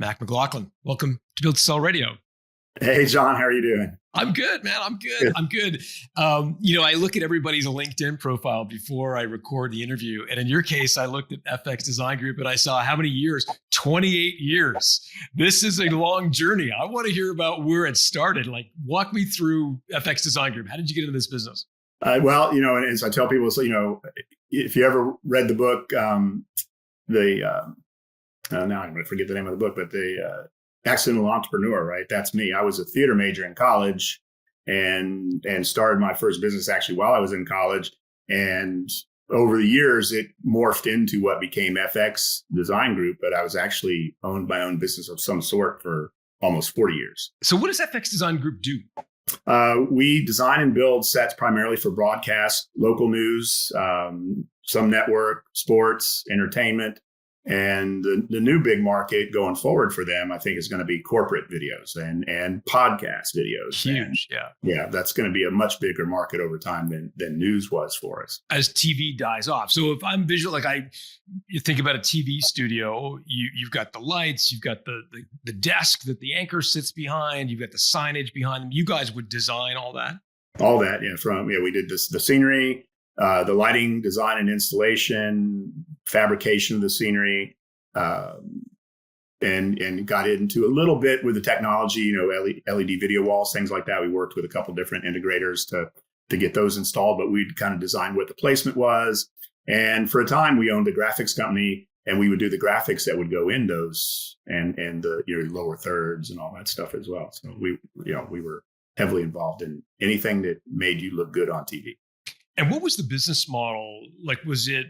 Mack McLaughlin. Welcome to Build to Sell Radio. Hey, John, how are you doing? I'm good, man. I'm good. Good. I'm good. I look at everybody's LinkedIn profile before I record the interview. And in your case, I looked at FX Design Group and I saw how many years? 28 years. This is a long journey. I want to hear about where it started. Like, walk me through FX Design Group. How did you get into this business? And as I tell people, so, if you ever read the book, now I'm going to forget the name of the book, but the Accidental Entrepreneur, right? That's me. I was a theater major in college and started my first business actually while I was in college. And over the years, it morphed into what became FX Design Group, but I was actually owned my own business of some sort for almost 40 years. So what does FX Design Group do? We design and build sets primarily for broadcast, local news, some network, sports, entertainment. And the new big market going forward for them, I think, is going to be corporate videos and podcast videos. Huge, Yeah, that's going to be a much bigger market over time than news was for us. As TV dies off. So if I'm visual, you think about a TV studio, you've got the lights, you've got the desk that the anchor sits behind, you've got the signage behind them. You guys would design all that? All that, we did the scenery, the lighting, design and installation, fabrication of the scenery, and got into a little bit with the technology, LED video walls, things like that. We worked with a couple different integrators to get those installed, but we'd kind of designed what the placement was. And for a time, we owned a graphics company, and we would do the graphics that would go in those and the lower thirds and all that stuff as well. So we were heavily involved in anything that made you look good on TV. And what was the business model? Like, was it,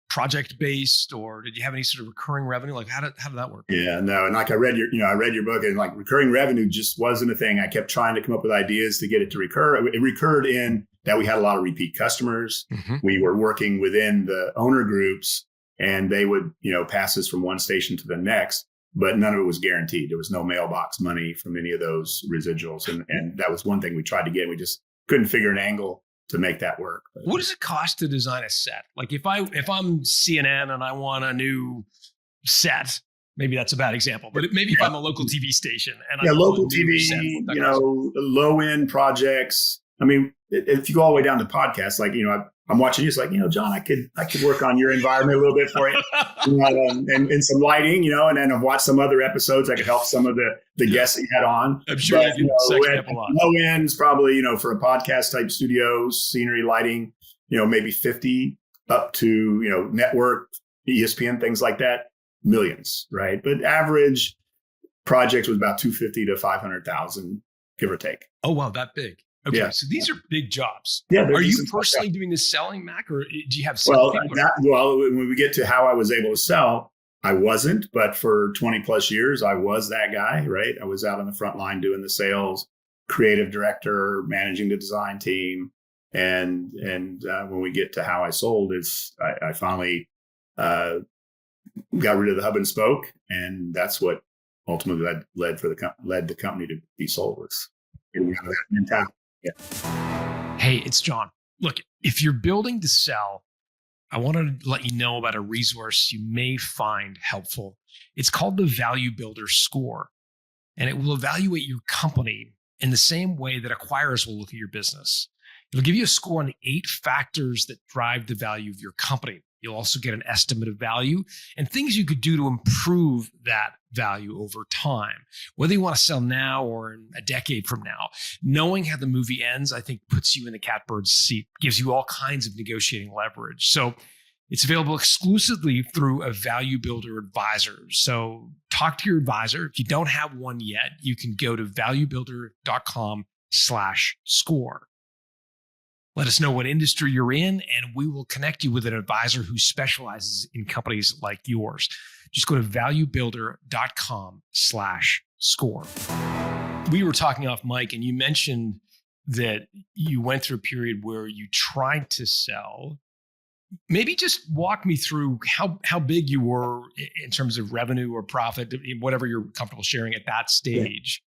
project based, or did you have any sort of recurring revenue? Like, how did that work? Yeah, no. And like I read your book, and like recurring revenue just wasn't a thing. I kept trying to come up with ideas to get it to recur. It recurred in that we had a lot of repeat customers. Mm-hmm. We were working within the owner groups, and they would, pass us from one station to the next, but none of it was guaranteed. There was no mailbox money from any of those residuals. And that was one thing we tried to get. We just couldn't figure an angle to make that work. But what does it cost to design a set? Like if I'm CNN and I want a new set, maybe that's a bad example, but maybe if I'm a local TV station and local TV, low end projects. I mean, if you go all the way down to podcasts, like, I'm watching you, it's like, John, I could work on your environment a little bit for you, and some lighting, and then I've watched some other episodes that could help some of the guests that you had on. I'm sure you low ends probably, for a podcast type studio, scenery, lighting, maybe 50 up to, network, ESPN, things like that, millions, right? But average project was about 250 to 500,000, give or take. Oh, wow, that big. Okay, yeah. So these are big jobs. Yeah. Are you personally doing the selling, Mac, or do you have when we get to how I was able to sell, I wasn't, but for 20 plus years, I was that guy, right? I was out on the front line doing the sales, creative director, managing the design team. And when we get to how I sold, I finally got rid of the hub and spoke. And that's what ultimately led the company to be sold. Was that mentality. Yeah. Hey, it's John. Look, if you're building to sell, I want to let you know about a resource you may find helpful. It's called the Value Builder Score, and it will evaluate your company in the same way that acquirers will look at your business. It'll give you a score on the 8 factors that drive the value of your company. You'll also get an estimate of value and things you could do to improve that value over time, whether you want to sell now or in a decade from now. Knowing how the movie ends, I think, puts you in the catbird's seat, gives you all kinds of negotiating leverage. So it's available exclusively through a Value Builder advisor. So talk to your advisor. If you don't have one yet, you can go to valuebuilder.com/score. Let us know what industry you're in, and we will connect you with an advisor who specializes in companies like yours. Just go to valuebuilder.com/score. We were talking off mic, and you mentioned that you went through a period where you tried to sell. Maybe just walk me through how big you were in terms of revenue or profit, whatever you're comfortable sharing at that stage,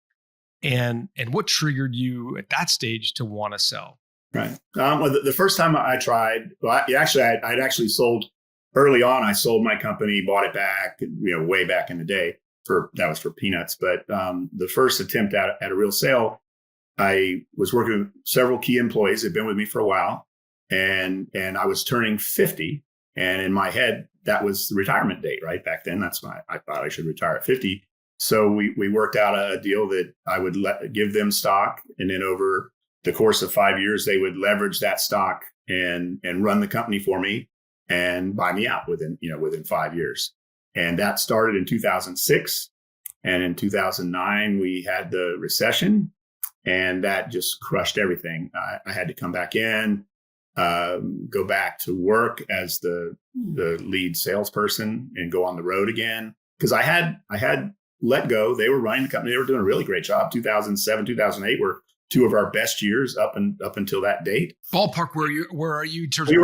and what triggered you at that stage to want to sell. Right. Well, the first time I tried, I'd actually sold early on. I sold my company, bought it back, way back in the day. that was for peanuts. But the first attempt at a real sale, I was working with several key employees that had been with me for a while, and I was turning 50, and in my head that was the retirement date, right? Back then, that's why I thought I should retire at 50. So we worked out a deal that I would give them stock, and then over the course of 5 years, they would leverage that stock and run the company for me and buy me out within 5 years. And that started in 2006. And in 2009, we had the recession, and that just crushed everything. I had to come back in, go back to work as the lead salesperson and go on the road again. Because I had let go. They were running the company. They were doing a really great job. 2007, 2008 were two of our best years up until that date. Ballpark, where are you in terms we of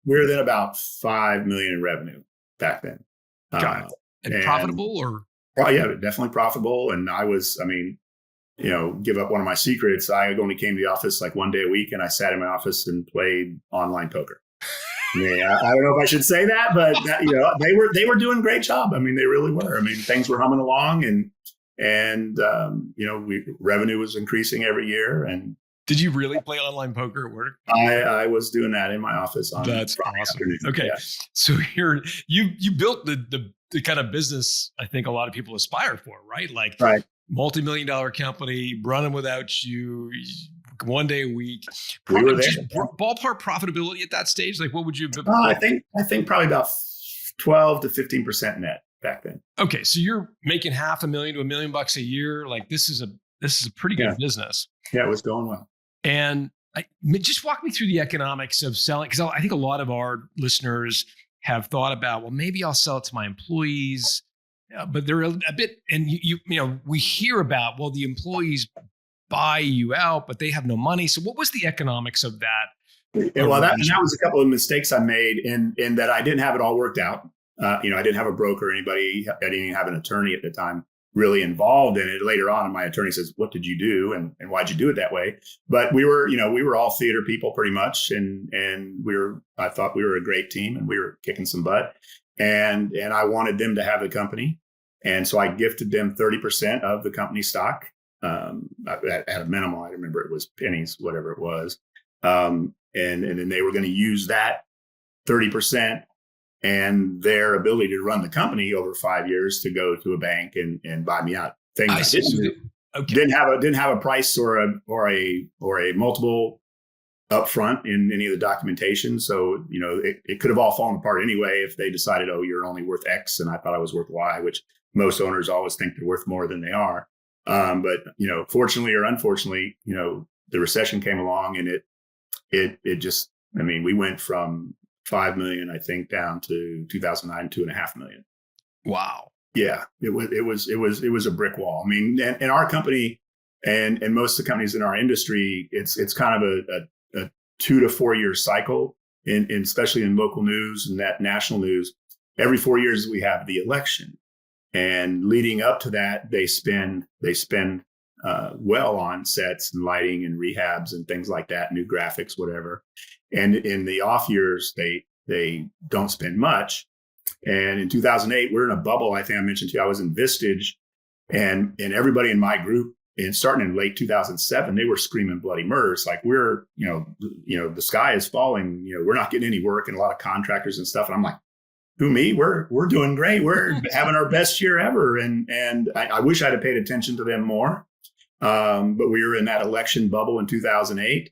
were then about $5 million in revenue back then. Got it. And profitable, or? Oh, yeah, definitely profitable. And give up one of my secrets. I only came to the office like one day a week, and I sat in my office and played online poker. I don't know if I should say that, but they were doing a great job. I mean, they really were. I mean, things were humming along, and revenue was increasing every year. And did you really play online poker at work? I was doing that in my office on That's Friday awesome. afternoon. Okay, Yeah. so you built the kind of business I think a lot of people aspire for, right? Like, right. Multi-million-dollar company running without you, one day a week. We were there. Just ballpark profitability at that stage. Like, what would you? I think probably about 12 to 15% net back then. Okay, so you're making $500,000 to $1 million a year. Like, this is a pretty good business. Yeah, it was going well. And just walk me through the economics of selling, because I think a lot of our listeners have thought about, well, maybe I'll sell it to my employees. But they're a bit, and we hear about, well, the employees buy you out, but they have no money. So what was the economics of that? Well, that was a couple of mistakes I made in that I didn't have it all worked out. I didn't have a broker or anybody. I didn't even have an attorney at the time really involved in it. Later on, my attorney says, "What did you do, and why'd you do it that way?" But we were all theater people pretty much, and I thought we were a great team, and we were kicking some butt. And I wanted them to have the company. And so I gifted them 30% of the company stock at a minimum. I remember it was pennies, whatever it was. And then they were going to use that 30% and their ability to run the company over 5 years to go to a bank and buy me out. Thing I didn't have a price or a multiple up front in any of the documentation. So, it could have all fallen apart anyway if they decided, oh, you're only worth X and I thought I was worth Y, which most owners always think they're worth more than they are. But, fortunately or unfortunately, the recession came along, and it just, we went from 5 million, I think, down to 2009, 2.5 million. Wow. Yeah, it was a brick wall. And our company and most of the companies in our industry, it's kind of a 2 to 4 year cycle, especially in local news and that national news. Every 4 years we have the election, and leading up to that, they spend well on sets and lighting and rehabs and things like that, new graphics, whatever. And in the off years, they don't spend much. And in 2008, we're in a bubble. I think I mentioned to you, I was in Vistage, and everybody in my group, and starting in late 2007, they were screaming bloody murders. Like, we're, the sky is falling. We're not getting any work, and a lot of contractors and stuff. And I'm like, who, me? We're doing great. We're having our best year ever. And I wish I'd have paid attention to them more. But we were in that election bubble in 2008.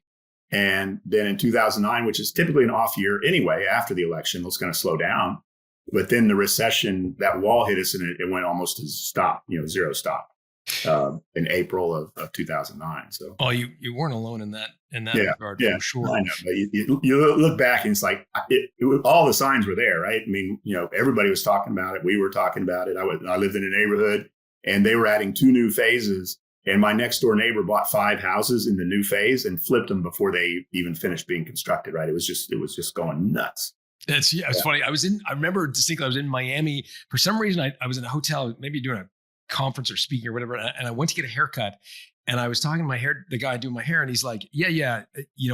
And then in 2009, which is typically an off year anyway, after the election, it's going to slow down. But then the recession, that wall hit us, and it went almost to stop, zero stop in April of 2009. So, you weren't alone in that regard, for sure. I know. But you look back, and it's like all the signs were there, right? Everybody was talking about it. We were talking about it. I lived in a neighborhood, and they were adding 2 new phases. And my next door neighbor bought 5 houses in the new phase and flipped them before they even finished being constructed. Right? It was just going nuts. It's funny. I remember distinctly, I was in Miami. For some reason, I was in a hotel, maybe doing a conference or speaking or whatever. And I went to get a haircut, And I was talking to the guy doing my hair, and he's like, yeah,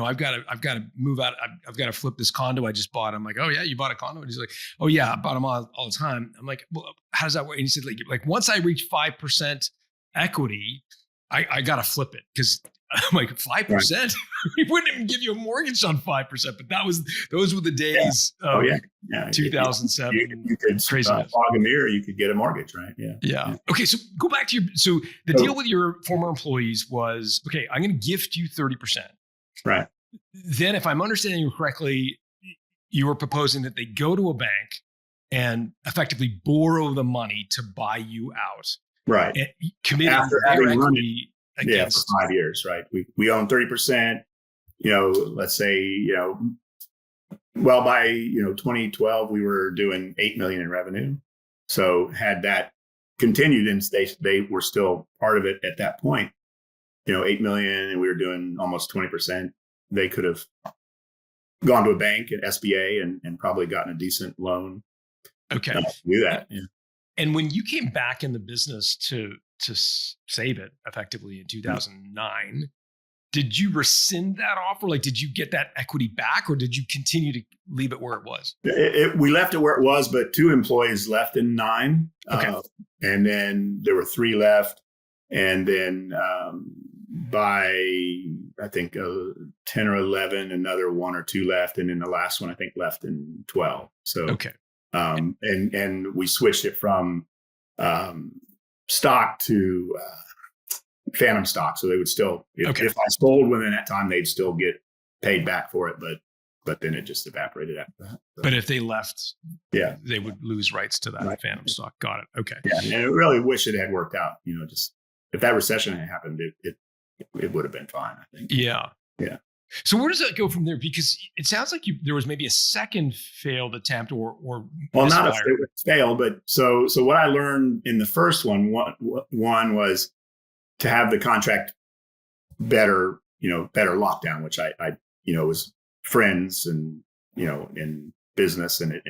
I've got to move out. I've got to flip this condo I just bought. I'm like, oh yeah, you bought a condo? And he's like, oh yeah, I bought them all the time. I'm like, well, how does that work? And he said, like once I reach 5% equity, I got to flip it, because I'm like, 5%? We wouldn't even give you a mortgage on 5%, but those were the days of 2007. You could craziness. fog a mirror, you could get a mortgage, right? Yeah. Okay, so go back to the deal with your former employees was, okay, I'm going to gift you 30%. Right. Then, if I'm understanding you correctly, you were proposing that they go to a bank and effectively borrow the money to buy you out. Right. And committing After their having equity against. for 5 years, right? We own 30%, let's say, well, by, 2012, we were doing 8 million in revenue. So had that continued, and they were still part of it at that point, 8 million, and we were doing almost 20%. They could have gone to a bank at SBA and probably gotten a decent loan. Okay. To do that. Yeah. And when you came back in the business to save it effectively in 2009, did you rescind that offer? Like, did you get that equity back, or did you continue to leave it where it was? We left it where it was, but 2 employees left in 9. Okay. And then there were 3 left. And then by, I think, 10 or 11, another 1 or 2 left. And then the last one, I think, left in 12. So, okay. And we switched it from stock to phantom stock. So they would still, if I sold within that time, they'd still get paid back for it. But then it just evaporated after that. So, but if they left, yeah, they would lose rights to that phantom stock. Got it. Okay. Yeah, and I really wish it had worked out. Just if that recession had happened, it would have been fine, I think. Yeah. Yeah. So where does that go from there? Because it sounds like there was maybe a second failed attempt, or well, not a failed, but so what I learned in the first one was to have the contract better lockdown, which I was friends and in business, and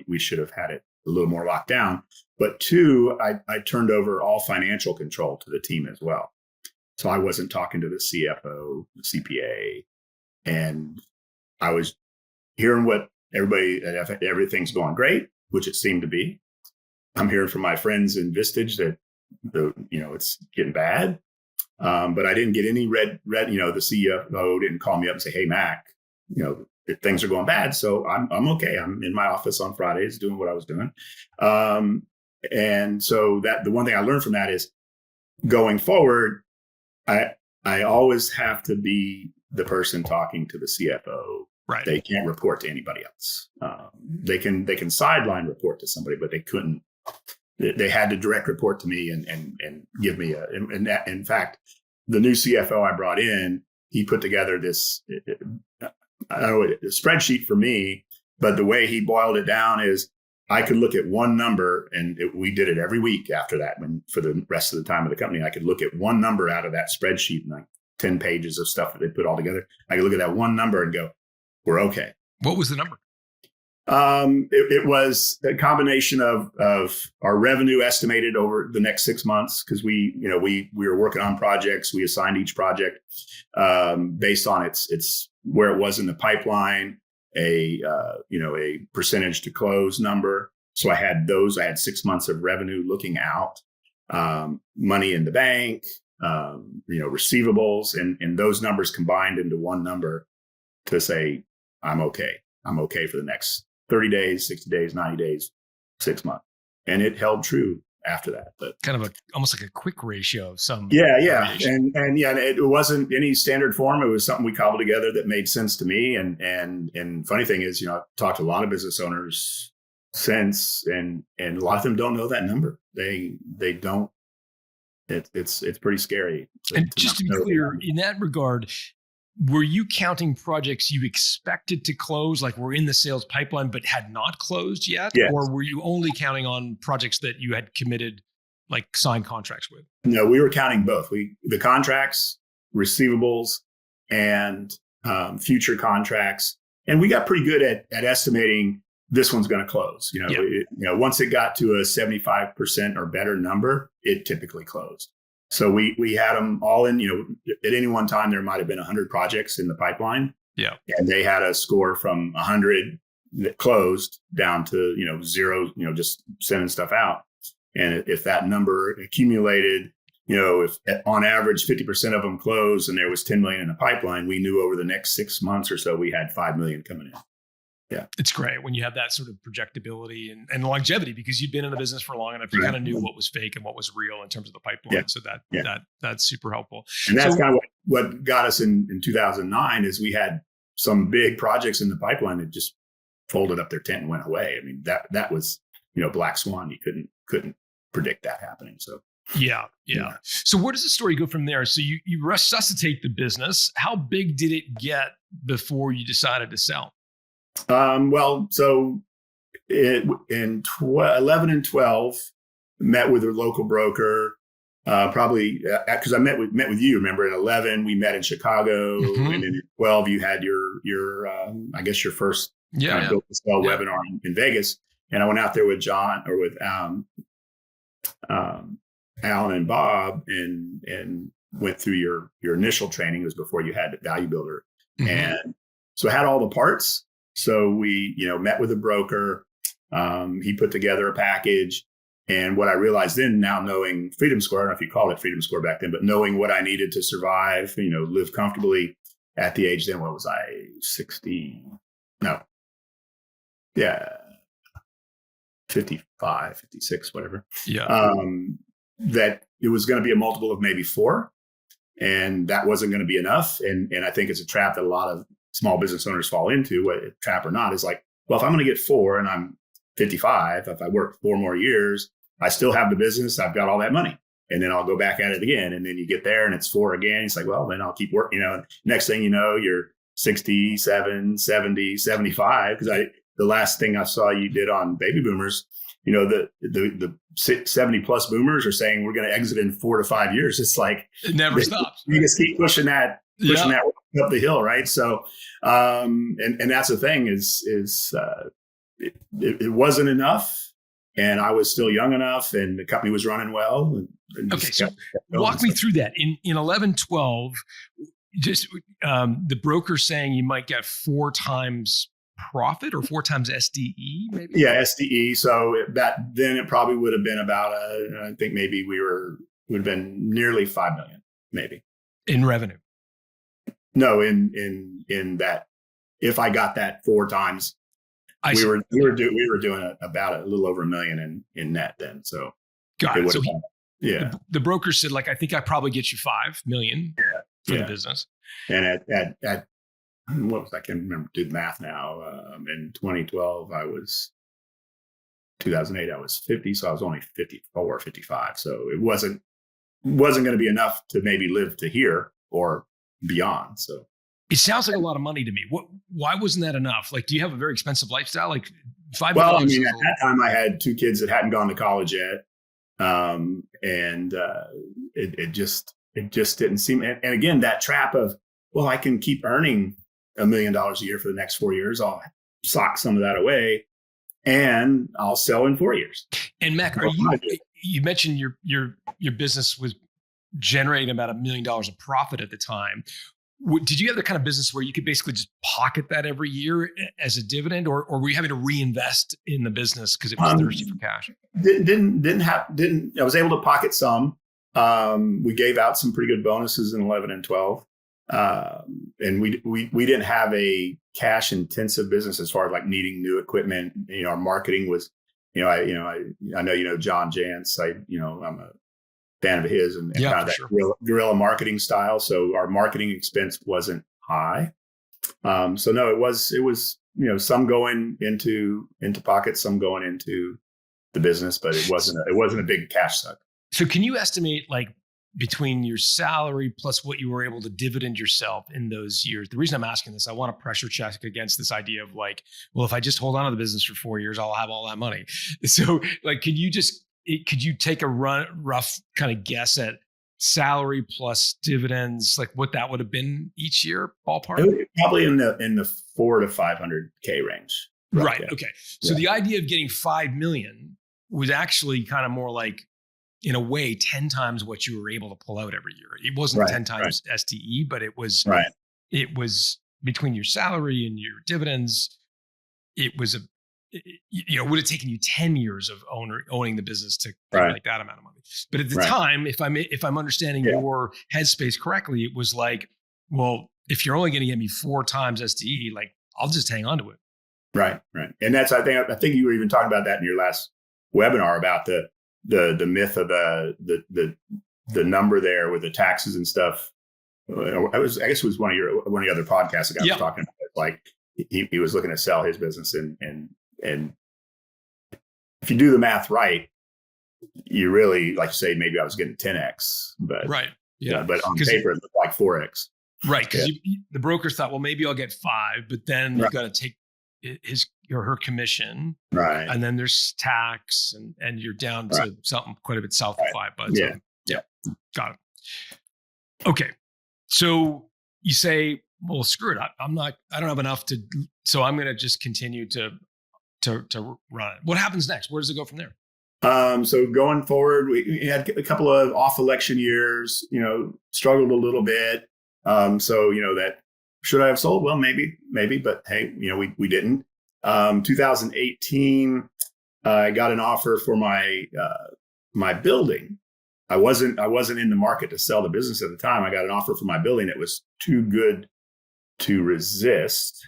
we should have had it a little more locked down. But 2, I turned over all financial control to the team as well. So I wasn't talking to the CFO, the CPA, and I was hearing what everything's going great, which it seemed to be. I'm hearing from my friends in Vistage that it's getting bad, but I didn't get any red. The CFO didn't call me up and say, "Hey, Mac, things are going bad." So I'm okay. I'm in my office on Fridays doing what I was doing, and so that the one thing I learned from that is going forward, I always have to be the person talking to the CFO. Right. They can't report to anybody else. They can sideline report to somebody, but they couldn't. They had to direct report to me and give me in fact, the new CFO I brought in, he put together this I don't know, a spreadsheet for me, but the way he boiled it down is I could look at one number, and we did it every week after that. For the rest of the time of the company, I could look at one number out of that spreadsheet, and like 10 pages of stuff that they put all together. I could look at that one number and go, we're okay. What was the number? It was a combination of our revenue estimated over the next 6 months, because we were working on projects. We assigned each project based on its where it was in the pipeline, a percentage to close number. So I had 6 months of revenue looking out, money in the bank, receivables, and those numbers combined into one number to say, I'm okay. I'm okay for the next 30 days, 60 days, 90 days, 6 months. And it held true after that. But kind of almost like a quick ratio of some. Yeah. And it wasn't any standard form. It was something we cobbled together that made sense to me. And funny thing is, I've talked to a lot of business owners since, and a lot of them don't know that number. They don't. It's pretty scary. And just to be clear, in that regard, were you counting projects you expected to close, like were in the sales pipeline but had not closed yet? Yes. Or were you only counting on projects that you had committed, like signed contracts with? No, we were counting both. The contracts, receivables, and future contracts. And we got pretty good at estimating this one's going to close. Once it got to a 75% or better number, it typically closed. So we had them all in, at any one time, there might've been 100 projects in the pipeline. Yeah. And they had a score from 100 that closed down to, zero, just sending stuff out. And if that number accumulated, if on average 50% of them closed and there was 10 million in the pipeline, we knew over the next 6 months or so we had 5 million coming in. Yeah. It's great when you have that sort of projectability and longevity, because you'd been in the business for long enough. You kind of knew what was fake and what was real in terms of the pipeline. Yeah. So that's super helpful. And that's kind of what got us in 2009 is we had some big projects in the pipeline that just folded up their tent and went away. I mean, that was, black swan. You couldn't predict that happening. So yeah. So where does the story go from there? So you resuscitate the business. How big did it get before you decided to sell? Well, so in 11 and 12, met with a local broker, probably because I met with you. Remember, in 11 we met in Chicago, and then in 12 you had your I guess your first kind of built to sell webinar in Vegas, and I went out there with John or with Alan and Bob, and went through your initial training. It was before you had Value Builder, and so I had all the parts. So we, met with a broker. He put together a package. And what I realized then, now knowing Freedom Score, I don't know if you called it Freedom Score back then, but knowing what I needed to survive, live comfortably at the age then, what was I, 60? No. Yeah. 55, 56, whatever. Yeah. That it was going to be a multiple of maybe 4. And that wasn't going to be enough. And I think it's a trap that a lot of small business owners fall into, whether trap or not, is like, well, if I'm going to get 4 and I'm 55, if I work 4 more years, I still have the business. I've got all that money, and then I'll go back at it again. And then you get there and it's 4 again. It's like, well, then I'll keep working, next thing you know, you're 67, 70, 75. Cause the last thing I saw you did on baby boomers, the 70 plus boomers are saying we're going to exit in 4 to 5 years. It's like, it never stops. You just keep pushing that up the hill. Right. So, and that's the thing is it wasn't enough, and I was still young enough, and the company was running well. Okay. So walk me through that in 11, 12, just the broker saying you might get 4 times profit or 4 times SDE, maybe? Yeah, SDE. So then it probably would have been about I think maybe would have been nearly 5 million, maybe. In revenue. No, in that, if I got that 4 times, we were doing about a little over $1 million in net then. So got it. So the broker said, like, I think I probably get you 5 million for the business. And at what was, I can't remember, did math now. In 2012, 2008, I was 50. So I was only 54 or 55. So it wasn't going to be enough to maybe live to here or beyond. So it sounds like a lot of money to me. Why wasn't that enough? Like, do you have a very expensive lifestyle? Like $5 million? Well, I mean, at that time I had 2 kids that hadn't gone to college yet. It just didn't seem, and again, that trap of, well, I can keep earning $1 million a year for the next 4 years. I'll sock some of that away and I'll sell in 4 years. And Mac, you mentioned your business was generating about $1 million of profit at the time. Did you have the kind of business where you could basically just pocket that every year as a dividend, or were you having to reinvest in the business because it was thirsty for cash? I was able to pocket some. We gave out some pretty good bonuses in 11 and 12. And we didn't have a cash intensive business as far as like needing new equipment. Our marketing was, I know, John Jantz, I'm a fan of his and kind of that guerrilla marketing style. So our marketing expense wasn't high. So no, it was, some going into pockets, some going into the business, but it wasn't a big cash suck. So can you estimate, like, between your salary plus what you were able to dividend yourself in those years? The reason I'm asking this, I want to pressure check against this idea of like, well, if I just hold on to the business for 4 years, I'll have all that money. So like, could you take a rough kind of guess at salary plus dividends, like what that would have been each year, ballpark? Probably in the 400 to 500K range. Right. Okay. So the idea of getting 5 million was actually kind of more like in a way 10 times what you were able to pull out every year. It wasn't 10 times STE, but it was between your salary and your dividends. It was it would have taken you 10 years of owning the business to make that amount of money. But at the time, if I'm understanding your headspace correctly, it was like, well, if you're only going to get me 4 times STE, like I'll just hang on to it. Right. And that's, I think you were even talking about that in your last webinar about the myth of the number there with the taxes and stuff. I guess it was one of the other podcasts the guy was talking about. Like he was looking to sell his business and if you do the math right, you really, like you say, maybe I was getting 10x, but but on paper it looked like 4x. Right, because the brokers thought, well, maybe I'll get 5, but then you've got to take his or her commission, right? And then there's tax, and you're down to something quite a bit south of 5. But got it. Okay, so you say, well, screw it. I don't have enough so I'm going to just continue to run it. What happens next? Where does it go from there? So going forward, we had a couple of off election years, struggled a little bit. So, that should I have sold? Well, maybe, but hey, we didn't. 2018, I got an offer for my building. I wasn't in the market to sell the business at the time. I got an offer for my building that was too good to resist.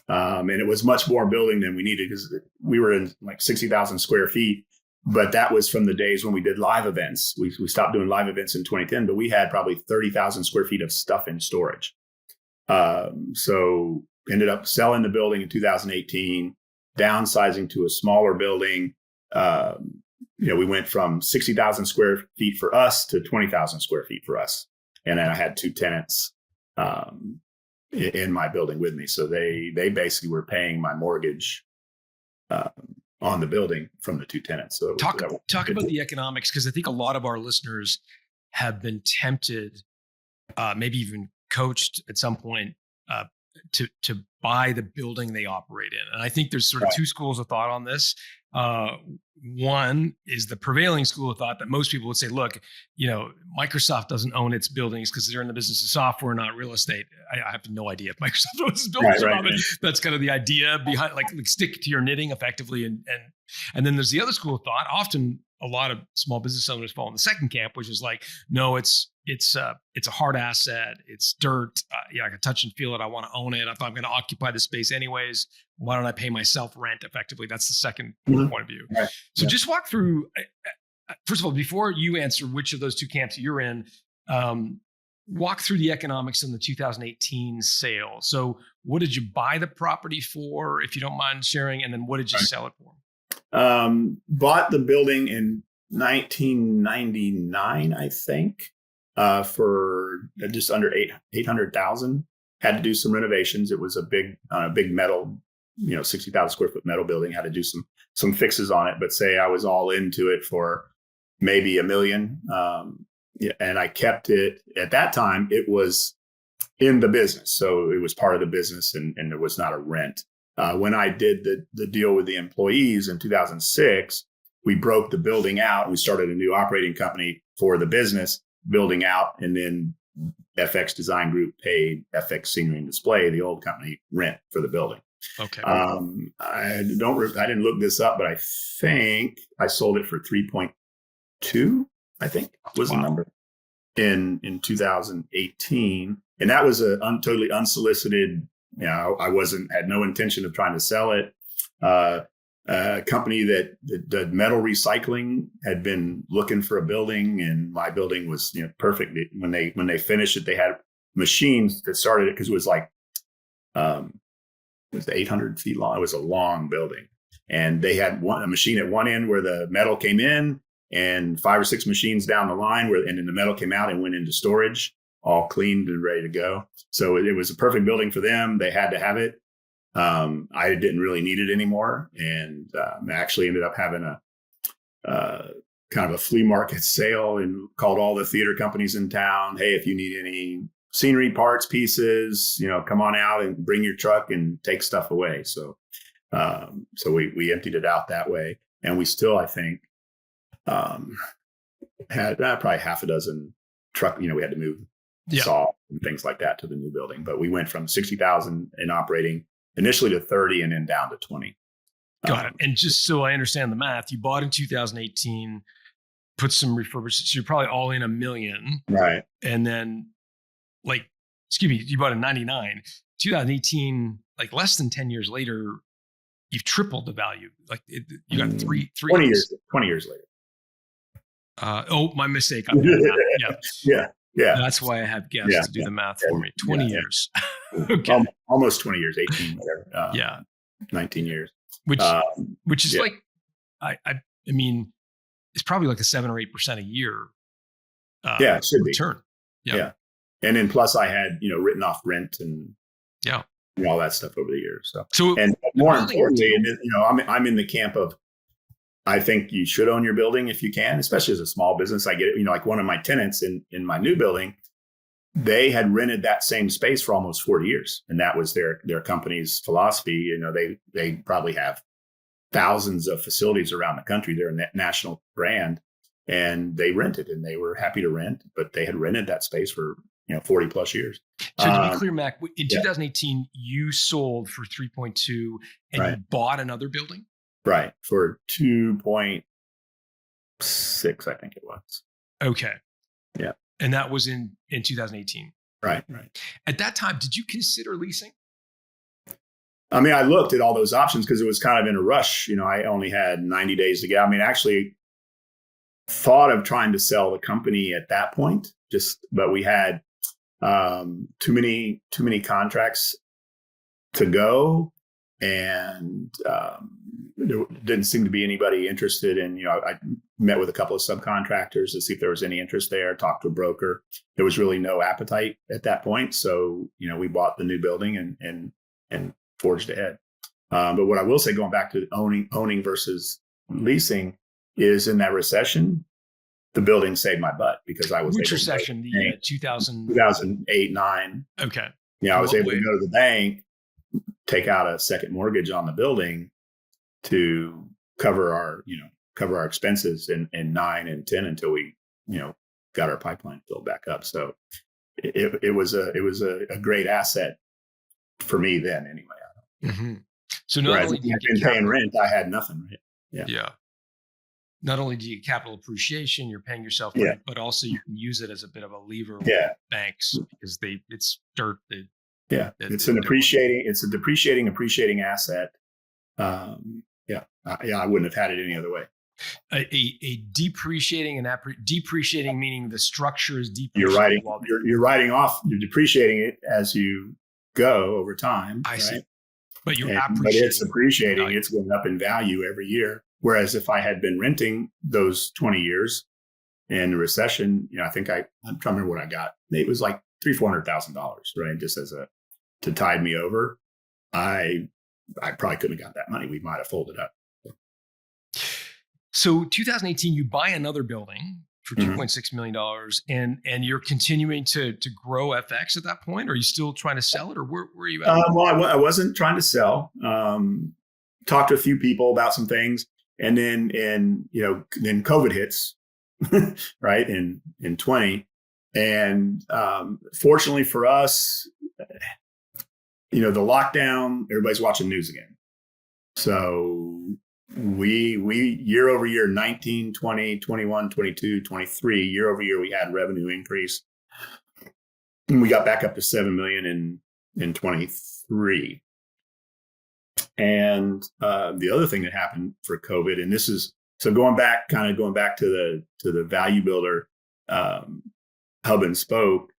And it was much more building than we needed because we were in like 60,000 square feet. But that was from the days when we did live events. We stopped doing live events in 2010, but we had probably 30,000 square feet of stuff in storage. So ended up selling the building in 2018, downsizing to a smaller building. We went from 60,000 square feet for us to 20,000 square feet for us. And then I had 2 tenants in my building with me. So they basically were paying my mortgage on the building from the 2 tenants. So talk about the economics, because I think a lot of our listeners have been tempted, maybe even coached at some point, to buy the building they operate in. And I think there's sort of 2 schools of thought on this. One is the prevailing school of thought that most people would say, look, Microsoft doesn't own its buildings because they're in the business of software, not real estate. I have no idea if Microsoft owns its buildings or not, but that's kind of the idea behind, like stick to your knitting effectively. And then there's the other school of thought. Often a lot of small business owners fall in the second camp, which is like, no, it's a hard asset. It's dirt. I can touch and feel it. I want to own it. If I'm going to occupy the space anyways, why don't I pay myself rent effectively? That's the second point of view. Right. So just walk through, first of all, before you answer which of those 2 camps you're in, walk through the economics in the 2018 sale. So what did you buy the property for, if you don't mind sharing? And then what did you sell it for? Bought the building in 1999, I think, for just under 800,000. Had to do some renovations. It was a big metal, 60,000 square foot metal building. Had to do some fixes on it, but say I was all into it for maybe $1 million. And I kept it at that time. It was in the business, so it was part of the business, and there was not a rent. When I did the deal with the employees in 2006, we broke the building out and we started a new operating company for the business, building out, and then FX Design Group paid FX Scenery and Display, the old company, rent for the building. Okay. I didn't look this up, but I think I sold it for 3.2, I think was the number in 2018. And that was a totally unsolicited, I had no intention of trying to sell it. A company that did metal recycling had been looking for a building, and my building was perfect. When they finished it, they had machines that started it because it was like it was 800 feet long. It was a long building, and they had a machine at one end where the metal came in, and 5 or 6 machines down the line and then the metal came out and went into storage, all cleaned and ready to go. So it was a perfect building for them. They had to have it. I didn't really need it anymore, and actually ended up having a kind of a flea market sale and called all the theater companies in town. Hey, if you need any scenery parts, pieces, come on out and bring your truck and take stuff away. So we emptied it out that way, and we still, I think, had probably half a dozen truck. We had to move saw and things like that to the new building. But we went from 60,000 in operating initially to 30, and then down to 20. Got it. And just so I understand the math, you bought in 2018, put some refurbishments. So you're probably all in $1 million, right? And then, you bought in 99. 2018, like less than 10 years later, you've tripled the value. Like you got three 20 years later. My mistake. I'm doing that. Yeah. That's why I have guests to do the math for me. 20 years. Okay. Almost 20 years, 18, whatever. 19 years. Which is like, I mean, it's probably like a 7 or 8% a year. It should return. Be. Yeah. And then plus I had, written off rent and all that stuff over the years. So and more importantly, I'm in the camp of, I think you should own your building if you can, especially as a small business. I get it. Like one of my tenants in my new building, they had rented that same space for almost 40 years. And that was their company's philosophy. They probably have thousands of facilities around the country. They're a national brand, and they rented, and they were happy to rent, but they had rented that space for 40 plus years. So to be clear, Mac, in 2018, you sold for 3.2 and you bought another building? Right. For 2.6, I think it was. Okay. Yeah. And that was in 2018. Right. At that time, did you consider leasing? I mean, I looked at all those options because it was kind of in a rush. I only had 90 days to get. I mean, actually thought of trying to sell the company at that point, but we had too many contracts to go, and there didn't seem to be anybody interested in. I met with a couple of subcontractors to see if there was any interest there. Talked to a broker. There was really no appetite at that point, so we bought the new building and forged ahead. But what I will say, going back to owning versus leasing, is in that recession, the building saved my butt because I was which recession? The 2008, 9. Okay. I was able to go to the bank, take out a second mortgage on the building to cover our expenses in 9 and 10 until we got our pipeline filled back up. So it was a great asset for me then anyway. Mm-hmm. So not only do you get paying rent, I had nothing. Right? Yeah. Not only do you get capital appreciation, you're paying yourself, but also you can use it as a bit of a lever with banks because it's dirt. It's a depreciating asset. I wouldn't have had it any other way. A depreciating and depreciating meaning the structure is depreciating. You're depreciating it as you go over time. I see. But but it's appreciating. Value. It's going up in value every year. Whereas if I had been renting those 20 years in the recession, I think I'm trying to remember what I got. It was like $300,000-$400,000, right? Just to tide me over. I probably couldn't have got that money. We might have folded up. So 2018, you buy another building for $2.6 million, and you're continuing to grow FX at that point? Or are you still trying to sell it, or where are you at? I wasn't trying to sell. Talked to a few people about some things, and then then COVID hits, right in 20, and fortunately for us, the lockdown, everybody's watching news again, so. We year over year, 19, 20, 21, 22, 23, year over year, we had revenue increase. And we got back up to 7 million in 23. And the other thing that happened for COVID, and this is going back to the value builder hub and spoke.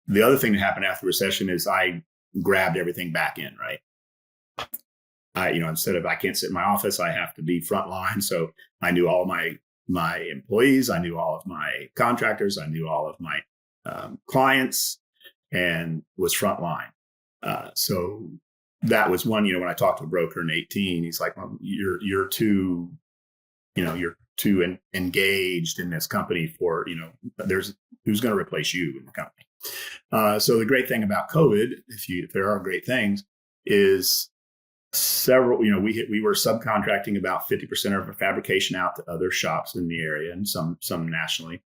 The other thing that happened after the recession is I grabbed everything back in, right? Instead of I can't sit in my office, I have to be frontline. So I knew all my employees, I knew all of my contractors, I knew all of my clients, and was frontline. So that was one. When I talked to a broker in 18, he's like, "Well, you're too engaged in this company for there's who's going to replace you in the company." So the great thing about COVID, if there are great things, is several, we were subcontracting about 50% of our fabrication out to other shops in the area and some nationally.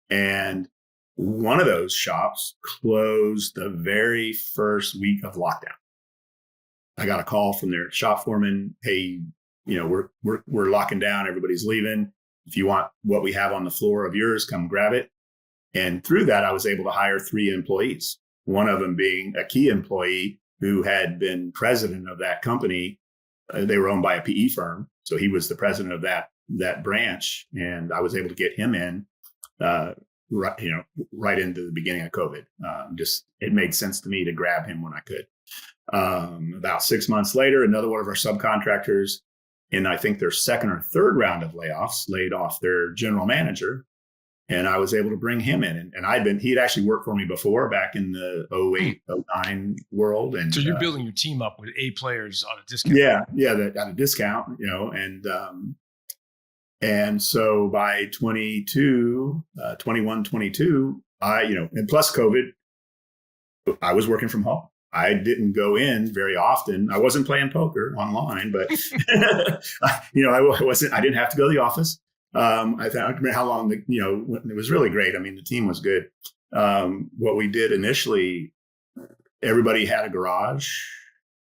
And one of those shops closed the very first week of lockdown. I got a call from their shop foreman. Hey, we're locking down. Everybody's leaving. If you want what we have on the floor of yours, come grab it. And through that, I was able to hire 3 employees, one of them being a key employee who had been president of that company. They were owned by a PE firm. So he was the president of that branch. And I was able to get him in, right into the beginning of COVID. It made sense to me to grab him when I could. About 6 months later, another one of our subcontractors, in I think their second or third round of layoffs, laid off their general manager. And I was able to bring him in. And he'd actually worked for me before back in the 08, 09 world. And so you're building your team up with A players on a discount. Yeah, at a discount, and so by 21, 22, and plus COVID, I was working from home. I didn't go in very often. I wasn't playing poker online, but I didn't have to go to the office. I remember how long it was really great. I mean, the team was good. What we did initially, everybody had a garage,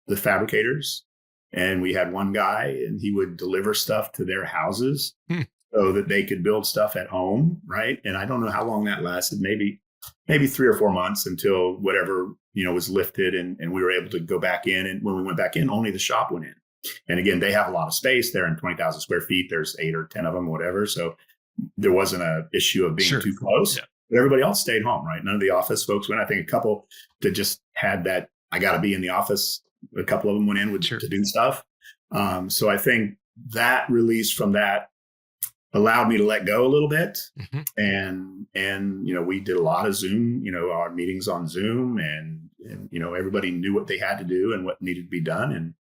the fabricators, and we had one guy, and he would deliver stuff to their houses so that they could build stuff at home, right? And I don't know how long that lasted, maybe 3 or 4 months until whatever, was lifted and we were able to go back in. And when we went back in, only the shop went in. And again, they have a lot of space. They're in 20,000 square feet. There's 8 or 10 of them, whatever. So there wasn't an issue of being too close. Yeah. But everybody else stayed home, right? None of the office folks went. I think a couple that just had that, I got to be in the office. A couple of them went in to do stuff. So I think that release from that allowed me to let go a little bit. Mm-hmm. And we did a lot of Zoom, our meetings on Zoom, and everybody knew what they had to do and what needed to be done.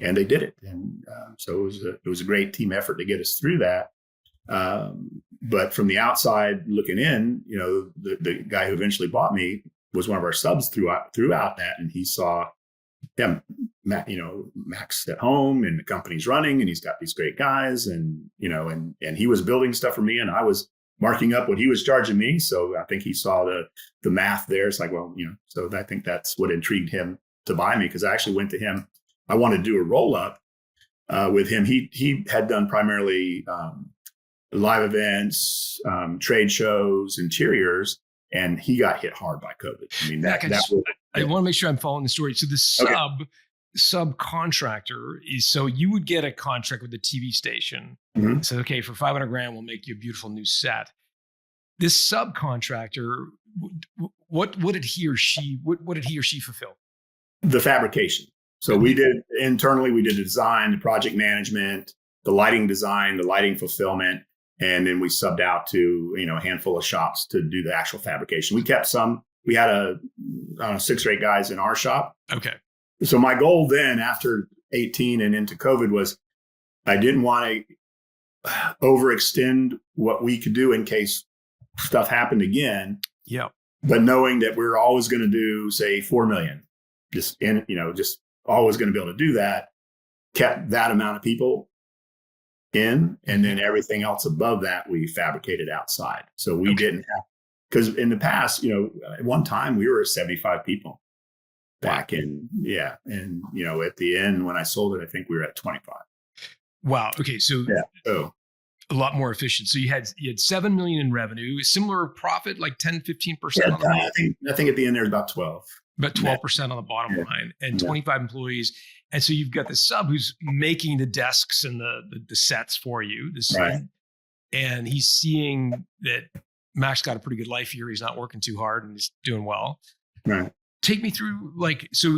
And they did it. And so it was a great team effort to get us through that. But from the outside looking in, the guy who eventually bought me was one of our subs throughout that. And he saw, Mack's at home and the company's running and he's got these great guys and he was building stuff for me and I was marking up what he was charging me. So I think he saw the math there. It's like, well, so I think that's what intrigued him to buy me, because I actually went to him. I wanted to do a roll up with him. He had done primarily live events, trade shows, interiors, and he got hit hard by COVID. I mean, I want to make sure I'm following the story. So the subcontractor is, so you would get a contract with the TV station. Mm-hmm. So, okay, for $500,000, we'll make you a beautiful new set. This subcontractor, what did he or she fulfill? The fabrication. So we did internally, we did the design, the project management, the lighting design, the lighting fulfillment, and then we subbed out to, a handful of shops to do the actual fabrication. We kept some. We had 6 or 8 guys in our shop. Okay. So my goal then, after 18 and into COVID, was I didn't want to overextend what we could do in case stuff happened again. Yeah. But knowing that we're always going to do, say, 4 million, just always going to be able to do that, kept that amount of people in, and then everything else above that we fabricated outside. So we didn't have, because in the past, at one time we were 75 people back in, and at the end when I sold it, I think we were at 25. Wow. Okay, so a lot more efficient. So you had $7 million in revenue, similar profit, like 10-15%. Yeah, I think at the end there's about 12. About 12% on the bottom line, and 25 employees. And so you've got the sub who's making the desks and the sets for you. Right. And he's seeing that Mack's got a pretty good life here. He's not working too hard and he's doing well. Right. Take me through, so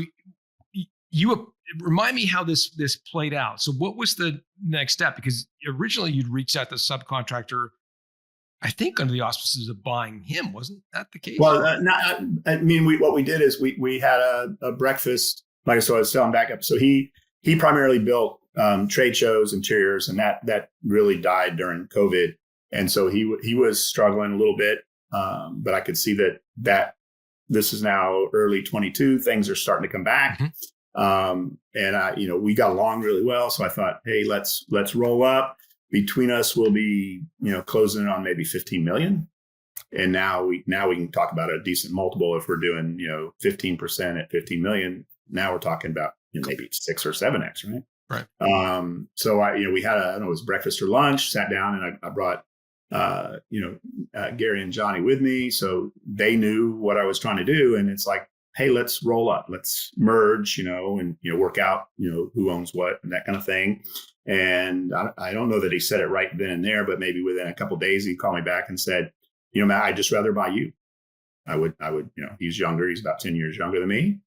you remind me how this played out. So what was the next step? Because originally you'd reached out to the subcontractor, I think under the auspices of buying him. Wasn't that the case? Well, what we did is we had a breakfast, like I was telling back up. So he primarily built trade shows, interiors, and that really died during COVID. And so he was struggling a little bit, but I could see that this is now early 22. Things are starting to come back. Mm-hmm. And we got along really well. So I thought, hey, let's roll up. Between us, we'll be, closing on maybe 15 million. And now we can talk about a decent multiple if we're doing, 15% at 15 million. Now we're talking about maybe 6 or 7x, right? Right. So we had it was breakfast or lunch, sat down, and I brought, Gary and Johnny with me. So they knew what I was trying to do. And it's like, hey, let's roll up, let's merge, and, work out, who owns what and that kind of thing. And I don't know that he said it right then and there, but maybe within a couple of days, he called me back and said, Matt, I'd just rather buy you. I would, he's younger. He's about 10 years younger than me.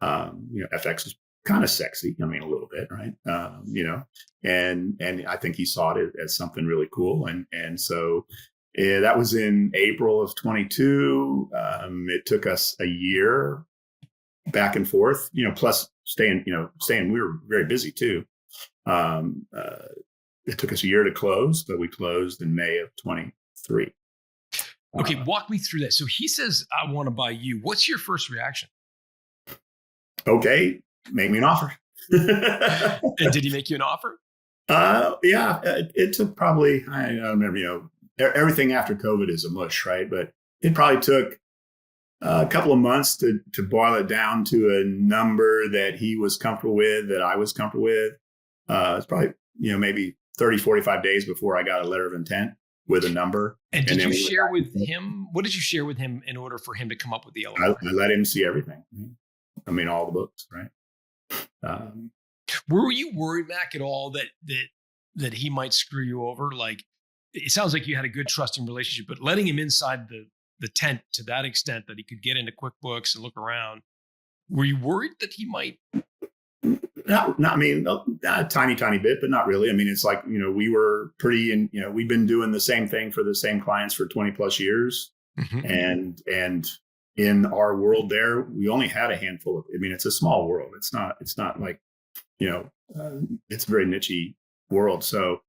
FX is kind of sexy. I mean, a little bit, right? And I think he saw it as something really cool. And so that was in April of 22. It took us a year back and forth, plus staying, we were very busy too. It took us a year to close, but we closed in May of 23. Okay, walk me through that. So he says, I want to buy you. What's your first reaction? Okay, make me an offer. And did he make you an offer? Yeah, it took probably, I don't remember, everything after COVID is a mush, right? But it probably took a couple of months to boil it down to a number that he was comfortable with, that I was comfortable with. It's probably, maybe 30, 45 days before I got a letter of intent with a number. And did you share with him? What did you share with him in order for him to come up with the LOI? I let him see everything. I mean, all the books, right? Were you worried, Mac, at all that he might screw you over? Like, it sounds like you had a good trusting relationship, but letting him inside the tent to that extent that he could get into QuickBooks and look around, were you worried that he might? Not, I mean, a tiny bit, but not really. I mean, it's like, we were pretty, we've been doing the same thing for the same clients for 20 plus years. Mm-hmm. And in our world there, we only had a handful of, I mean, it's a small world. It's not like, it's a very niche world. So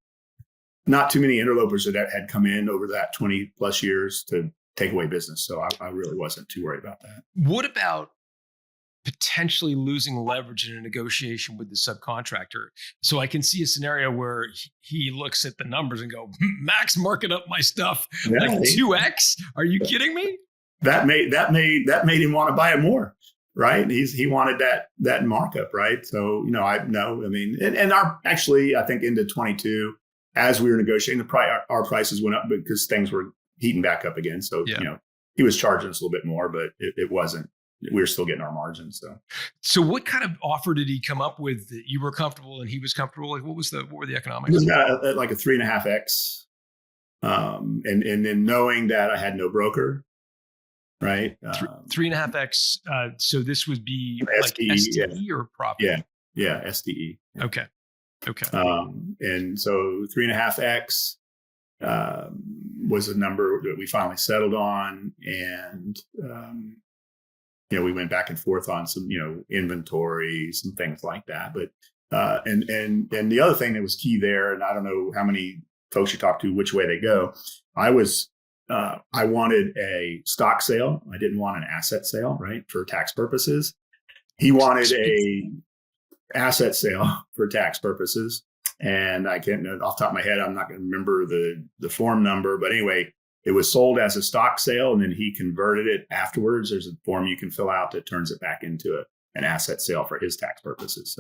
not too many interlopers that had come in over that 20 plus years to take away business. So I really wasn't too worried about that. What about potentially losing leverage in a negotiation with the subcontractor? So I can see a scenario where he looks at the numbers and go, Max marking up my stuff like 2x. Are you kidding me? That made him want to buy it more, right? He wanted that markup, right? So I mean, and I think into 22, as we were negotiating, our prices went up because things were heating back up again. So he was charging us a little bit more, but it wasn't. We were still getting our margins. So what kind of offer did he come up with that you were comfortable and he was comfortable? Like, what were the economics? It was like a 3.5x. And then knowing that I had no broker, right? 3.5x. So this would be SDE, like SDE or profit? Yeah, SDE. Yeah. Okay. And so 3.5x was a number that we finally settled on, and we went back and forth on some, inventories and things like that. But and the other thing that was key there, and I don't know how many folks you talk to, which way they go. I wanted a stock sale. I didn't want an asset sale, right? For tax purposes. He wanted a asset sale for tax purposes. And I can't, off the top of my head, I'm not going to remember the form number, but anyway, it was sold as a stock sale, and then he converted it afterwards. There's a form you can fill out that turns it back into an asset sale for his tax purposes.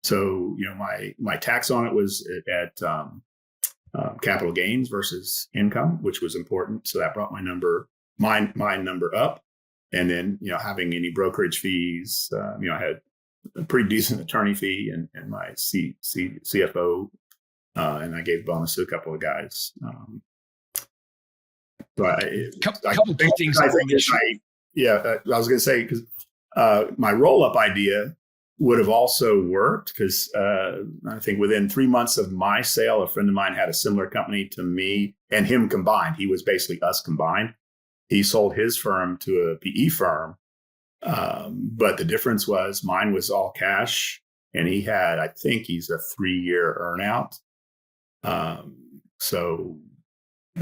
So my tax on it was at capital gains versus income, which was important. So that brought my number up. And then having any brokerage fees, I had a pretty decent attorney fee and my CFO, and I gave bonus to a couple of guys. So couple of things. I was going to say, because my roll-up idea would have also worked, because I think within 3 months of my sale, a friend of mine had a similar company to me and him combined. He was basically us combined. He sold his firm to a PE firm. But the difference was mine was all cash, and he had, I think he's a 3-year earnout. So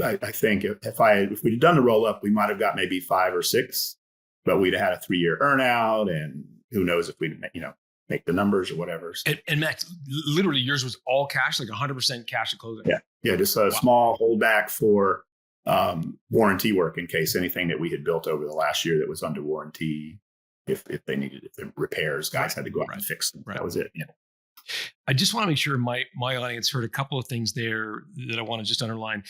I think if we'd done the roll up, we might have got maybe 5 or 6, but we'd have had a 3-year earnout, and who knows if we'd, make the numbers or whatever. So, And Max, literally yours was all cash, like 100% cash at closing. Yeah. Just a small holdback for warranty work in case anything that we had built over the last year that was under warranty, if they needed if the repairs, guys had to go out and fix them. That was it. Yeah. I just want to make sure my audience heard a couple of things there that I want to just underline.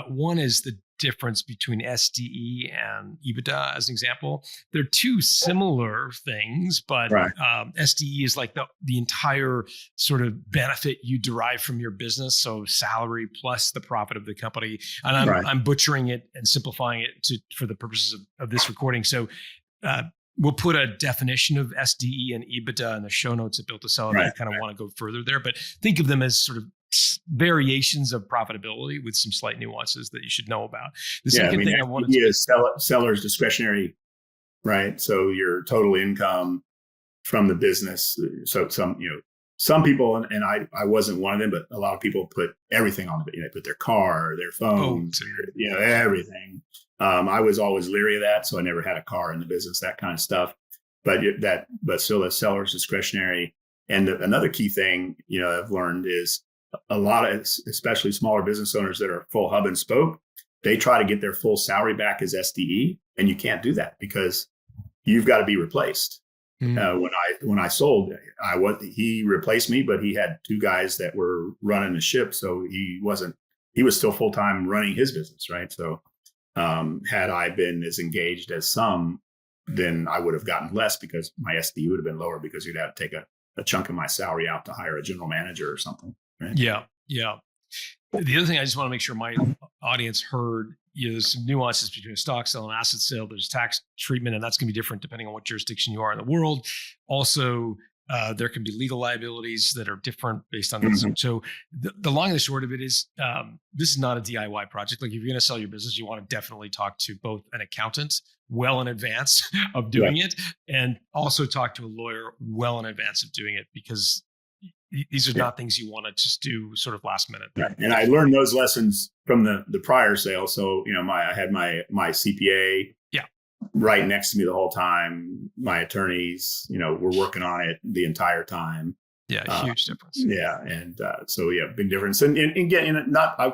One is the difference between SDE and EBITDA, as an example. They're two similar things, but SDE is like the entire sort of benefit you derive from your business. So salary plus the profit of the company. And I'm butchering it and simplifying it for the purposes of this recording. So we'll put a definition of SDE and EBITDA in the show notes at Built to Sell if you kind of want to go further there. But think of them as sort of variations of profitability with some slight nuances that you should know about. The second thing I wanted to is seller's discretionary, right? So your total income from the business. So some people, and I wasn't one of them, but a lot of people put everything on it. They put their car, their phones, everything. I was always leery of that, so I never had a car in the business, that kind of stuff. But still, the seller's discretionary. And another key thing, I've learned is a lot of, especially smaller business owners that are full hub and spoke, they try to get their full salary back as SDE, and you can't do that because you've got to be replaced. When I sold, he replaced me, but he had two guys that were running the ship, so he was still full time running his business, right? So had I been as engaged as some, then I would have gotten less because my SDE would have been lower because you'd have to take a chunk of my salary out to hire a general manager or something. Right? Yeah. The other thing I just want to make sure my audience heard, there's some nuances between a stock sale and asset sale. There's tax treatment, and that's going to be different depending on what jurisdiction you are in the world. Also, there can be legal liabilities that are different based on this. So the long and the short of it is, this is not a DIY project. Like if you're going to sell your business, you want to definitely talk to both an accountant well in advance of doing it, and also talk to a lawyer well in advance of doing it, because these are not things you want to just do sort of last minute. Right. And I learned those lessons from the prior sale. So, I had my CPA right next to me the whole time. My attorneys, were working on it the entire time. Yeah. Huge difference. Yeah. And big difference. And again, I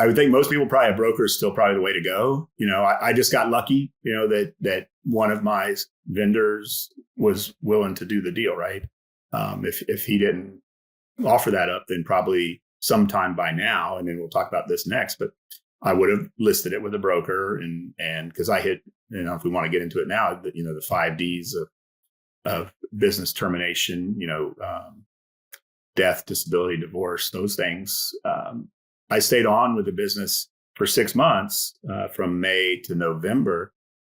would think most people probably a broker is still probably the way to go. I just got lucky, that one of my vendors was willing to do the deal, right? If he didn't offer that up, then probably sometime by now, and then we'll talk about this next, but I would have listed it with a broker, and because I hit, if we want to get into it now, the 5 Ds of business termination, death, disability, divorce, those things. I stayed on with the business for 6 months, from May to November.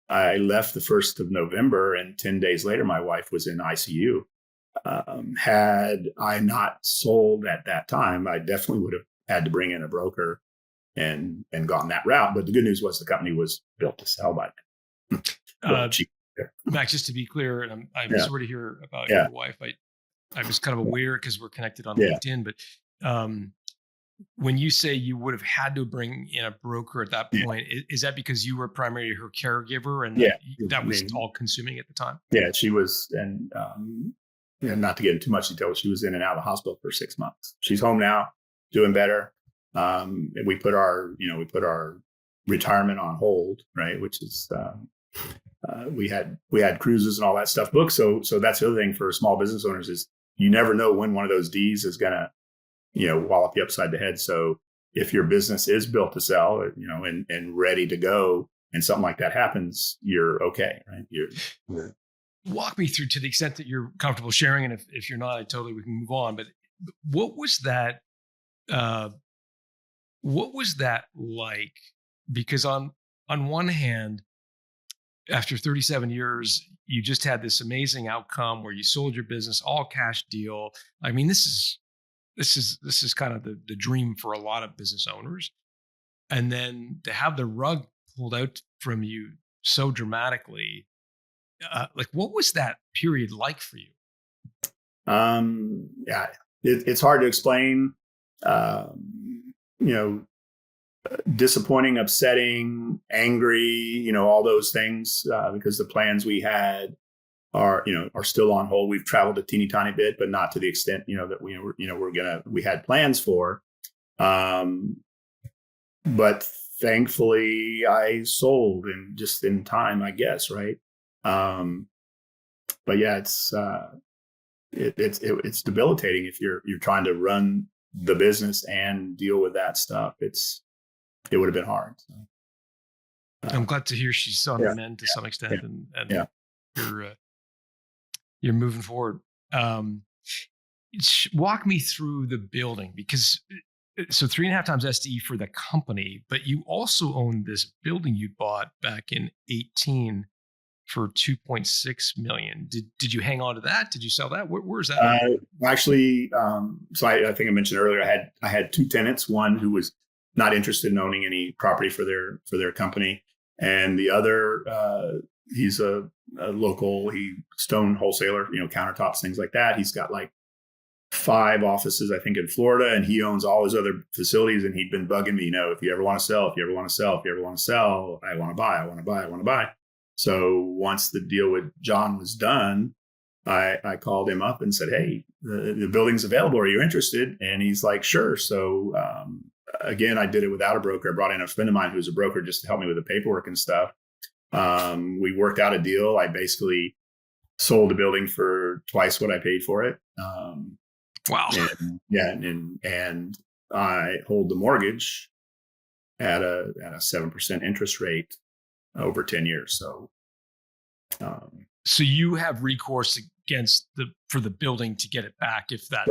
I left the 1st of November, and 10 days later, my wife was in ICU. Had I not sold at that time, I definitely would have had to bring in a broker and gone that route. But the good news was the company was built to sell by then. Max, just to be clear, and I'm sorry to hear about your wife. I was kind of aware because we're connected on LinkedIn, but when you say you would have had to bring in a broker at that point, is that because you were primarily her caregiver and that was all consuming at the time? Yeah, she was, and not to get into too much detail, she was in and out of the hospital for 6 months. She's home now, doing better. And we put our retirement on hold, right? Which is, we had cruises and all that stuff booked. So that's the other thing for small business owners is you never know when one of those Ds is going to, wallop you upside the head. So if your business is built to sell, and ready to go, and something like that happens, you're okay, right? You're walk me through, to the extent that you're comfortable sharing, and if you're not, we can move on. But what was that? What was that like? Because on one hand, after 37 years, you just had this amazing outcome where you sold your business, all cash deal. I mean, this is kind of the dream for a lot of business owners. And then to have the rug pulled out from you so dramatically, what was that period like for you? It's hard to explain. Disappointing, upsetting, angry, all those things, because the plans we had are still on hold. We've traveled a teeny tiny bit, but not to the extent, that we had plans for. But thankfully I sold just in time, I guess. Right. But yeah, it's debilitating if you're trying to run the business and deal with that stuff. It would have been hard. So, I'm glad to hear she's on the mend to some extent, and you're moving forward. Walk me through the building, because so 3.5 times SDE for the company, but you also own this building you bought back in 18 for $2.6 million. Did you hang on to that? Did you sell that? Where's that? Actually, so I think I mentioned earlier, I had 2 tenants, one who was not interested in owning any property for their company, and the other, he's a local stone wholesaler, countertops, things like that. He's got like 5 offices, I think, in Florida, and he owns all his other facilities. And he'd been bugging me, if you ever want to sell, I want to buy. So once the deal with John was done, I called him up and said, hey, the building's available. Are you interested? And he's like, sure. So again, I did it without a broker. I brought in a friend of mine who's a broker just to help me with the paperwork and stuff. We worked out a deal. I basically sold the building for twice what I paid for it. Wow. And I hold the mortgage at a 7% interest rate over 10 years. So you have recourse against for the building to get it back if that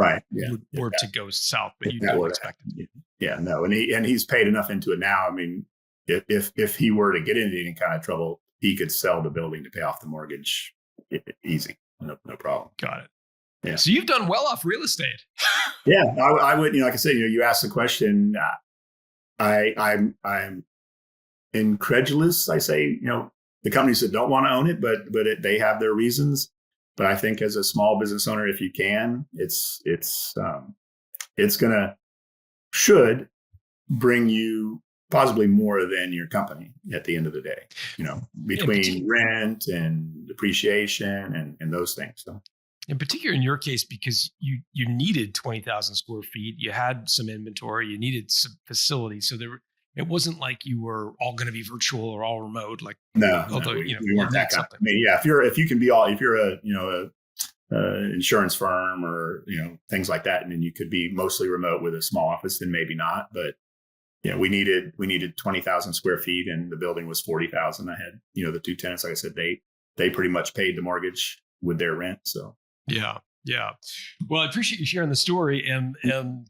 were to go south, but you don't expect it. Yeah, no. And he's paid enough into it now. I mean, if he were to get into any kind of trouble, he could sell the building to pay off the mortgage. Easy. No problem. Got it. Yeah. So you've done well off real estate. Yeah, I would. Like I said, you asked the question. I'm incredulous. I say, the companies that don't want to own it, but they have their reasons. But I think as a small business owner, if you can, should bring you possibly more than your company at the end of the day. Between rent and depreciation and those things. So. In particular, in your case, because you needed 20,000 square feet, you had some inventory, you needed some facilities, so it wasn't like you were all going to be virtual or all remote. Like we weren't that kind. I mean, yeah, if you're a insurance firm or things like that, and then you could be mostly remote with a small office, then maybe not. But we needed 20,000 square feet, and the building was 40,000. I had the 2 tenants, like I said, they pretty much paid the mortgage with their rent. So. Yeah. Well, I appreciate you sharing the story, and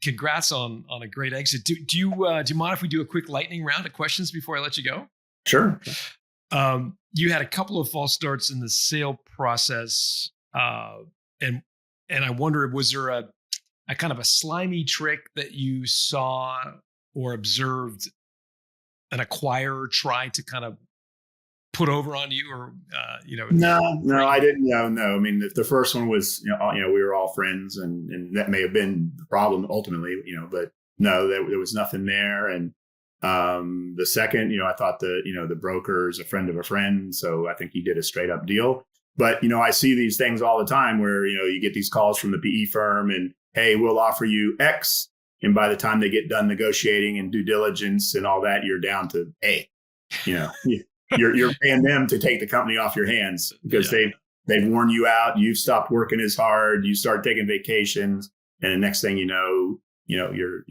congrats on a great exit. Do you mind if we do a quick lightning round of questions before I let you go? Sure. You had a couple of false starts in the sale process, and I wonder, was there a kind of a slimy trick that you saw or observed an acquirer try to kind of put over on you, or No, I didn't. No. I mean, the first one was we were all friends, and that may have been the problem ultimately. But no, there was nothing there. And the second, I thought the broker is a friend of a friend, so I think he did a straight up deal. But I see these things all the time where you get these calls from the PE firm, and hey, we'll offer you X, and by the time they get done negotiating and due diligence and all that, you're down to A. You're paying them to take the company off your hands because they've worn you out. You've stopped working as hard. You start taking vacations, and the next thing you know, your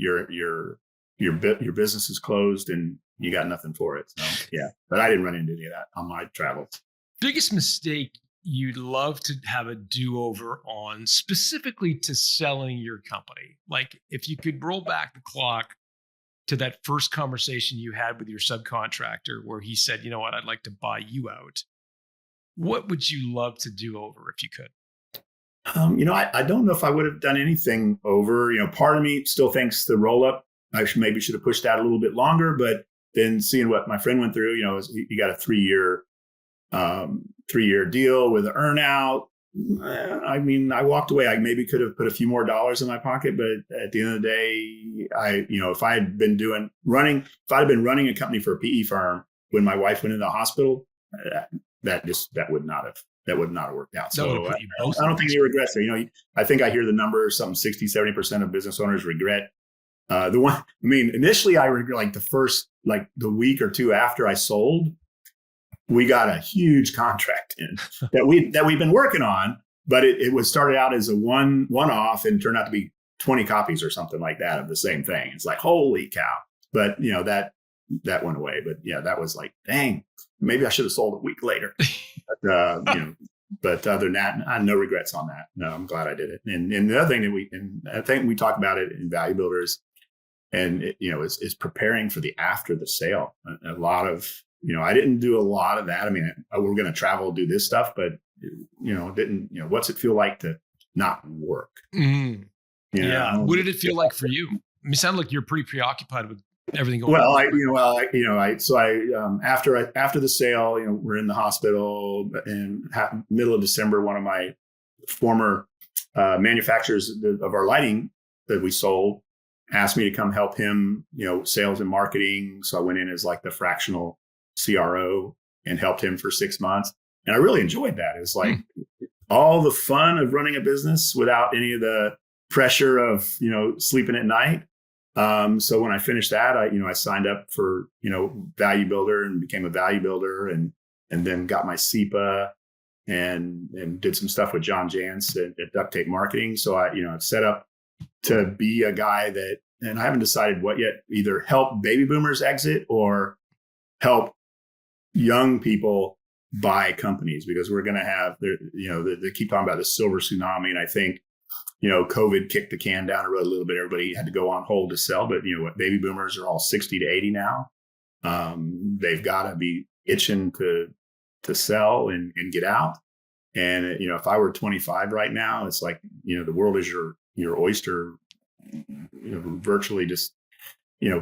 business is closed and you got nothing for it. So yeah, but I didn't run into any of that on my travels. Biggest mistake you'd love to have a do-over on, specifically to selling your company? Like, if you could roll back the clock to that first conversation you had with your subcontractor where he said, you know what, I'd like to buy you out. What would you love to do over if you could? I don't know if I would have done anything over. Part of me still thinks the roll up, I maybe should have pushed that a little bit longer, but then seeing what my friend went through, he got a 3-year deal with an earn out. I mean, I walked away. I maybe could have put a few more dollars in my pocket, but at the end of the day, if I had been running a company for a PE firm when my wife went into the hospital, that would not have that would not have worked out. That would have So put you both. I don't think any regrets there. I think I hear the number, something 60-70% of business owners regret. Initially I regret, like the week or two after I sold, we got a huge contract in that we've been working on, but it was started out as a one-off and turned out to be 20 copies or something like that of the same thing. It's like, holy cow. But that went away. But yeah, that was like, dang, maybe I should have sold a week later. But other than that, I have no regrets on that. No, I'm glad I did it. And the other thing I think we talk about it in Value Builders, and is preparing for the after the sale. A lot of, I didn't do a lot of that. I mean, we're going to travel, do this stuff, but what's it feel like to not work? Mm. Yeah. What did it feel like for you? It sounded like you're pretty preoccupied with everything going on. After the sale, we're in the hospital, and middle of December, one of my former manufacturers of our lighting that we sold asked me to come help him, sales and marketing. So I went in as like the fractional CRO and helped him for 6 months. And I really enjoyed that. It was like all the fun of running a business without any of the pressure of, sleeping at night. So when I finished that, I signed up for, Value Builder and became a Value Builder, and then got my SEPA and did some stuff with John Jantz at Duct Tape Marketing. So I've set up to be a guy that, and I haven't decided what yet, either help baby boomers exit or help young people buy companies, because we're going to have, they keep talking about the silver tsunami. And I think, COVID kicked the can down the road a little bit. Everybody had to go on hold to sell, but baby boomers are all 60 to 80 now. They've got to be itching to sell and get out. And, if I were 25 right now, it's like, the world is your oyster, virtually just,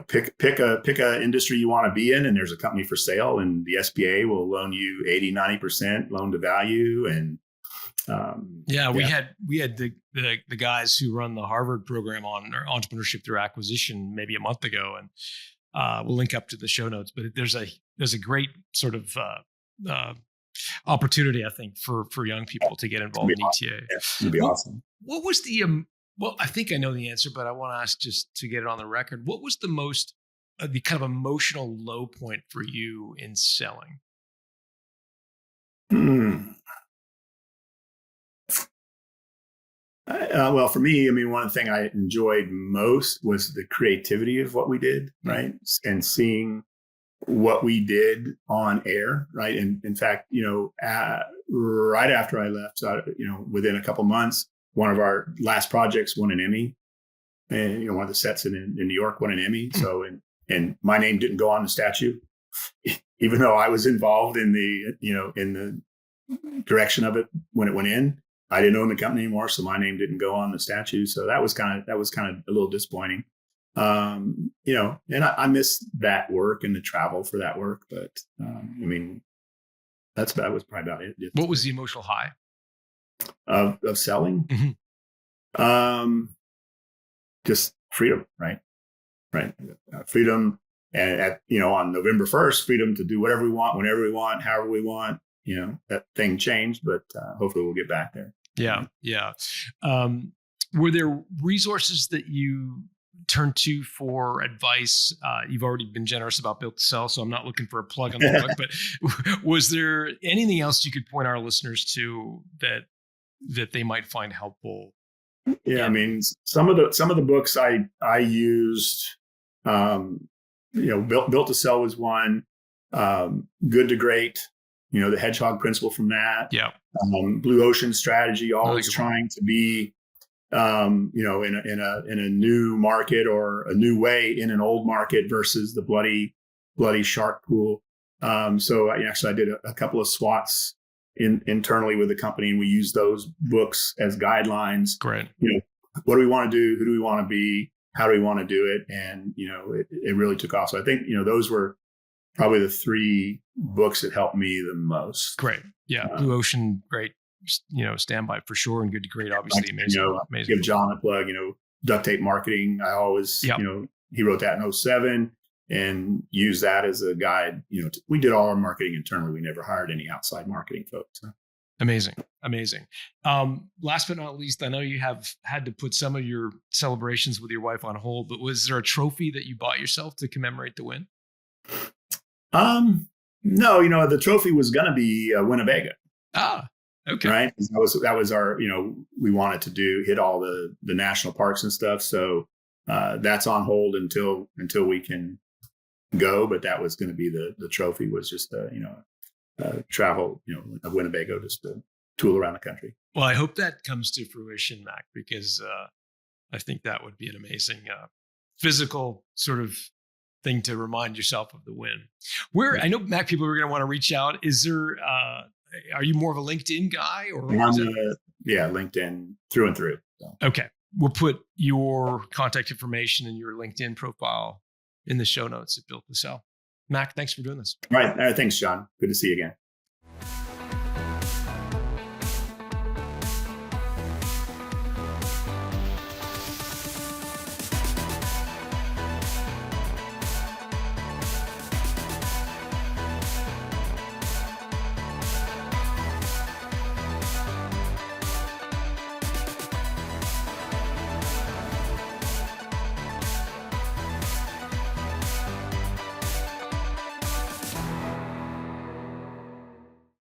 pick a industry you want to be in, and there's a company for sale, and the SBA will loan you 80-90% loan to value. And we had the guys who run the Harvard program on entrepreneurship through acquisition maybe a month ago, and we'll link up to the show notes. But there's a great sort of opportunity, I think, for young people to get involved in ETA. Yeah, it'd be awesome. What was the well, I think I know the answer, but I want to ask just to get it on the record. What was the most the kind of emotional low point for you in selling? Well, for me, one thing I enjoyed most was the creativity of what we did, right? And seeing what we did on air, right? And in fact, right after I left, within a couple months, one of our last projects won an Emmy, and one of the sets in New York won an Emmy. So, and my name didn't go on the statue, even though I was involved in the direction of it when it went in. I didn't own the company anymore, so my name didn't go on the statue. So that was kind of a little disappointing. And I miss that work and the travel for that work. But that was probably about it. What was the emotional high of selling? Mm-hmm. Just freedom, right? Freedom, and on November 1st, freedom to do whatever we want, whenever we want, however we want. That thing changed, but hopefully we'll get back there. Yeah. Were there resources that you turned to for advice? You've already been generous about Built to Sell, so I'm not looking for a plug on the book, but was there anything else you could point our listeners to that they might find helpful? Yeah, some of the books I used, Built to Sell was one, Good to Great, the hedgehog principle from that. Yeah. Blue Ocean Strategy, always trying to be, in a new market or a new way in an old market versus the bloody shark pool. So I did a couple of SWATs internally with the company, and we use those books as guidelines. Great. What do we want to do? Who do we want to be? How do we want to do it? And, it really took off. So I think, those were probably the three books that helped me the most. Great. Yeah. Blue Ocean, great, Standby for sure. And Good to Great, obviously. Amazing. Give John a plug, Duct Tape Marketing. I always, he wrote that in 2007 and used that as a guide. We did all our marketing internally. We never hired any outside marketing folks. So. Amazing. Amazing. Last but not least, I know you have had to put some of your celebrations with your wife on hold, but was there a trophy that you bought yourself to commemorate the win? No, the trophy was going to be Winnebago. Ah, okay. Right. That was our, we wanted to hit all the national parks and stuff. So that's on hold until we can go. But that was going to be the trophy, was just, travel, a Winnebago, just to tool around the country. Well, I hope that comes to fruition, Mac, because I think that would be an amazing physical sort of thing to remind yourself of the win. Where I know Mac people are going to want to reach out. Is there? Are you more of a LinkedIn guy or? LinkedIn through and through. So. Okay, we'll put your contact information and your LinkedIn profile in the show notes at Built to Sell. Mac, thanks for doing this. All right. Thanks, John. Good to see you again.